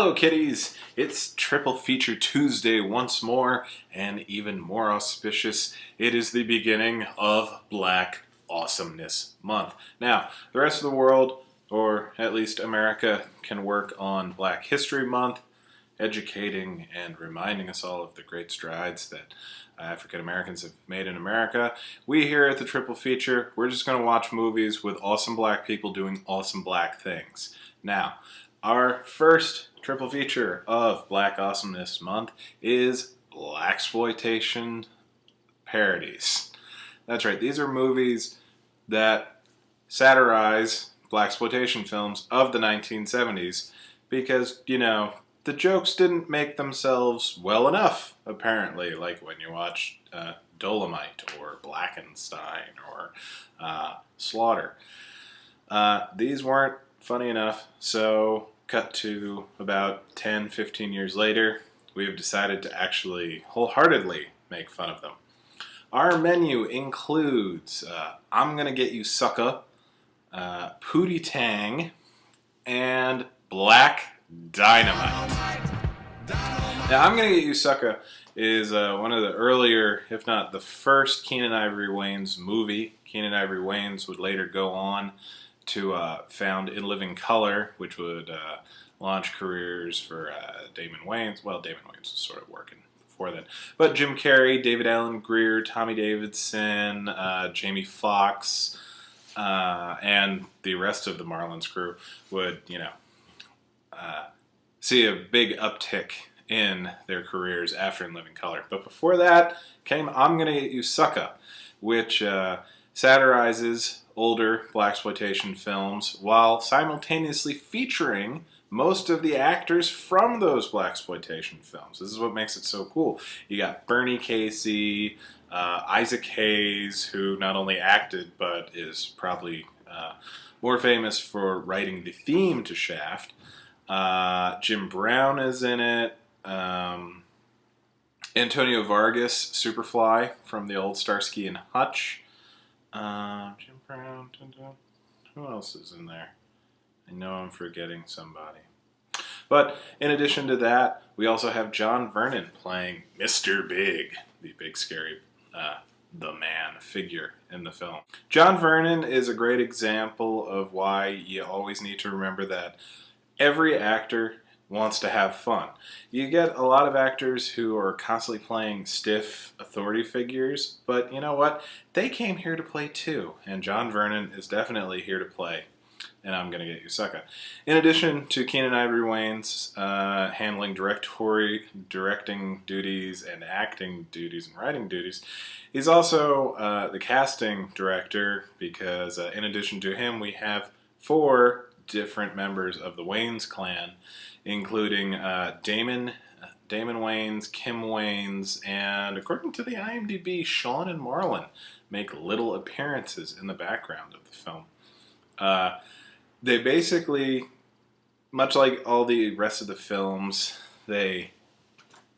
Hello kitties! It's Triple Feature Tuesday once more, and even more auspicious, it is the beginning of Black Awesomeness Month. Now, the rest of the world, or at least America, can work on Black History Month, educating and reminding us all of the great strides that African Americans have made in America. We here at the Triple Feature, we're just going to watch movies with awesome black people doing awesome black things. Now, our first triple feature of Black Awesomeness Month is Blaxploitation Parodies. That's right, these are movies that satirize blaxploitation films of the 1970s because, you know, the jokes didn't make themselves well enough, apparently, like when you watch Dynamite or Blackenstein or Slaughter. These weren't funny enough, so cut to about 10-15 years later, we have decided to actually wholeheartedly make fun of them. Our menu includes I'm Gonna Get You Sucka, Pootie Tang, and Black Dynamite. Now, I'm Gonna Get You Sucka is one of the earlier, if not the first, Keenen Ivory Wayans movie. Keenen Ivory Wayans would later go on to found In Living Color, which would launch careers for Damon Wayans. Well, Damon Wayans was sort of working before then. But Jim Carrey, David Allen Greer, Tommy Davidson, Jamie Foxx, and the rest of the Marlins crew would, you know, see a big uptick in their careers after In Living Color. But before that came I'm Gonna Get You Sucka, which satirizes older blaxploitation films while simultaneously featuring most of the actors from those blaxploitation films. This is what makes it so cool. You got Bernie Casey, Isaac Hayes, who not only acted but is probably more famous for writing the theme to Shaft. Jim Brown is in it. Antonio Vargas, Superfly from the old Starsky and Hutch. Jim Brown. Who else is in there? I know I'm forgetting somebody. But in addition to that, we also have John Vernon playing Mr. Big, the big scary the man figure in the film. John Vernon is a great example of why you always need to remember that every actor wants to have fun. You get a lot of actors who are constantly playing stiff authority figures, but you know what? They came here to play too, and John Vernon is definitely here to play, and I'm Gonna Get You Sucka. In addition to Keenen Ivory Wayans handling directing duties and acting duties and writing duties, he's also the casting director because in addition to him we have 4 different members of the Wayans clan, including Damon Wayans, Kim Wayans, and according to the IMDb, Sean and Marlon make little appearances in the background of the film. They basically, much like all the rest of the films, they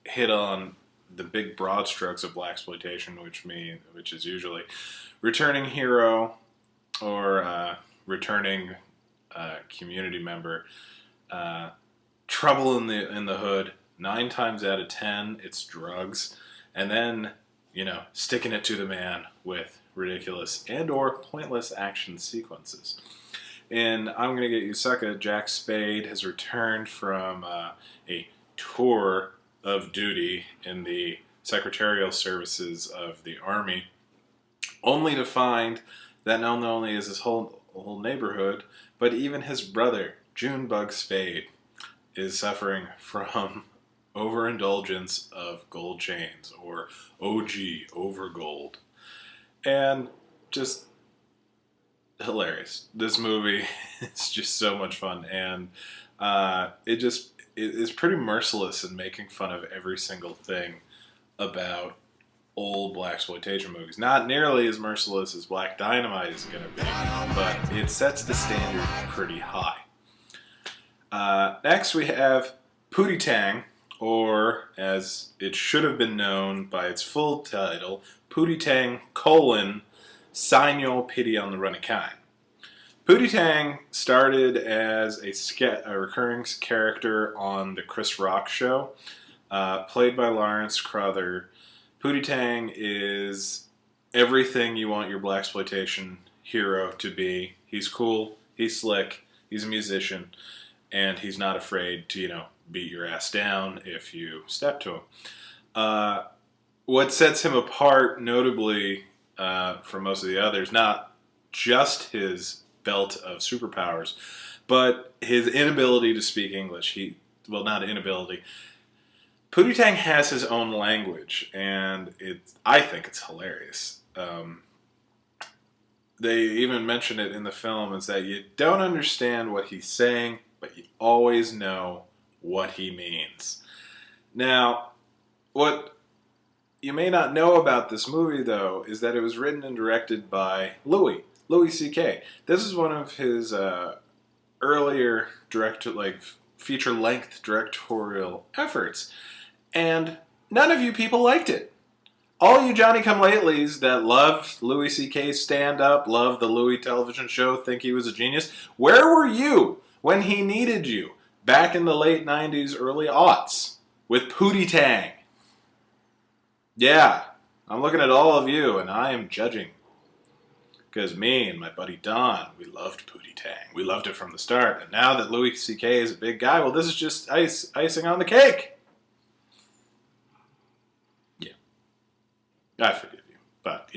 hit on the big broad strokes of blaxploitation, which is usually returning hero or returning community member, trouble in the hood. 9 times out of 10, it's drugs, and then, you know, sticking it to the man with ridiculous and/or pointless action sequences. In I'm Gonna Get You Sucka, Jack Spade has returned from a tour of duty in the secretarial services of the Army, only to find that not only is his whole neighborhood, but even his brother, Junebug Spade, is suffering from overindulgence of gold chains, or OG, over gold. And just hilarious. This movie is just so much fun, and it is pretty merciless in making fun of every single thing about old blaxploitation movies. Not nearly as merciless as Black Dynamite is going to be, but it sets the standard pretty high. Next we have Pootie Tang, or as it should have been known by its full title, Pootie Tang, Sign Your Pity on the Running Kind. Pootie Tang started as a recurring character on the Chris Rock show, played by Lawrence Crowther. Pootie Tang is everything you want your blaxploitation hero to be. He's cool, he's slick, he's a musician, and he's not afraid to, beat your ass down if you step to him. What sets him apart, notably from most of the others, not just his belt of superpowers, but his inability to speak English. Not inability. Pootie Tang has his own language, and I think it's hilarious. They even mention it in the film, is that you don't understand what he's saying, but you always know what he means. Now, what you may not know about this movie, though, is that it was written and directed by Louis C.K. This is one of his earlier feature-length directorial efforts, and none of you people liked it. All you Johnny-come-latelys that loved Louis C.K.'s stand-up, loved the Louis television show, think he was a genius, where were you when he needed you back in the late 90s, early aughts with Pootie Tang? Yeah, I'm looking at all of you, and I am judging. Because me and my buddy Don, we loved Pootie Tang. We loved it from the start. And now that Louis C.K. is a big guy, well, this is just icing on the cake. Yeah. I forgive you. But,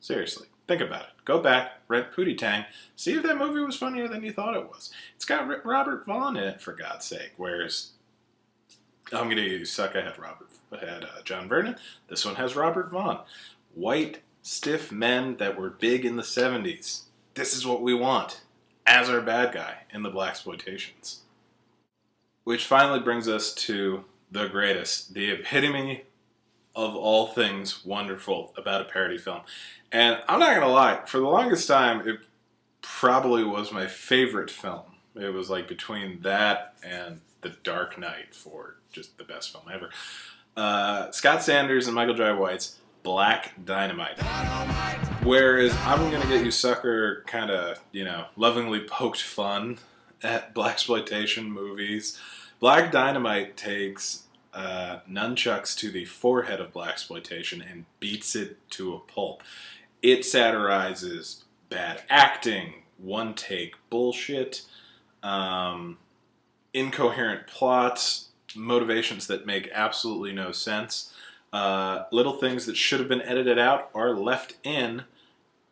seriously, think about it. Go back, rent Pootie Tang, see if that movie was funnier than you thought it was. It's got Robert Vaughn in it, for God's sake. Whereas I'm Gonna Get You Sucka had John Vernon. This one has Robert Vaughn. White, stiff men that were big in the 70s. This is what we want as our bad guy in the blaxploitations. Which finally brings us to the greatest, the epitome of all things wonderful about a parody film. And I'm not gonna lie, for the longest time, it probably was my favorite film. It was like between that and The Dark Knight for just the best film ever. Scott Sanders and Michael Jai White's Black Dynamite. Whereas I'm Gonna Get You Sucker kind of, lovingly poked fun at blaxploitation movies, Black Dynamite takes nunchucks to the forehead of blaxploitation and beats it to a pulp. It satirizes bad acting, one-take bullshit, incoherent plots, motivations that make absolutely no sense. Little things that should have been edited out are left in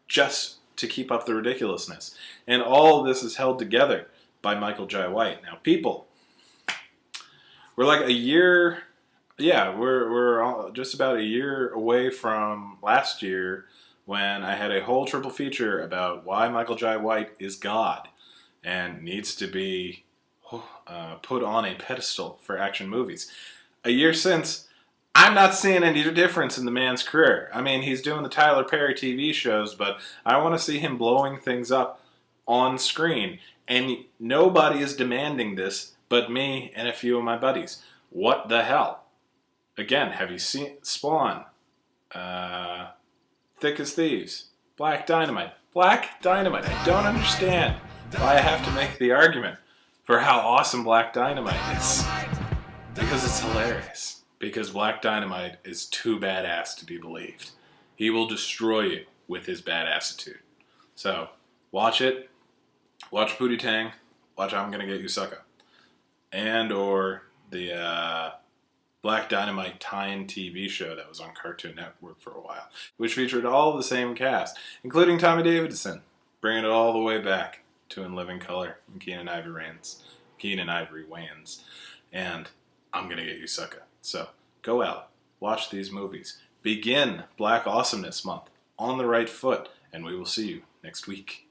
just to keep up the ridiculousness. And all of this is held together by Michael Jai White. Now, people, we're like a year, we're just about a year away from last year when I had a whole triple feature about why Michael Jai White is God and needs to be put on a pedestal for action movies. A year since, I'm not seeing any difference in the man's career. I mean, he's doing the Tyler Perry TV shows, but I want to see him blowing things up on screen. And nobody is demanding this but me and a few of my buddies. What the hell? Again, have you seen Spawn? Thick as Thieves. Black Dynamite. Black Dynamite. I don't understand why I have to make the argument for how awesome Black Dynamite is. Because it's hilarious. Because Black Dynamite is too badass to be believed. He will destroy you with his badassitude. So, watch it. Watch Pootie Tang. Watch I'm Gonna Get You Sucka. And or the Black Dynamite tie-in TV show that was on Cartoon Network for a while, which featured all of the same cast, including Tommy Davidson, bringing it all the way back to In Living Color and Keenan Ivory Wayans. And I'm Gonna Get You Sucka. So, go out, watch these movies, begin Black Awesomeness Month on the right foot, and we will see you next week.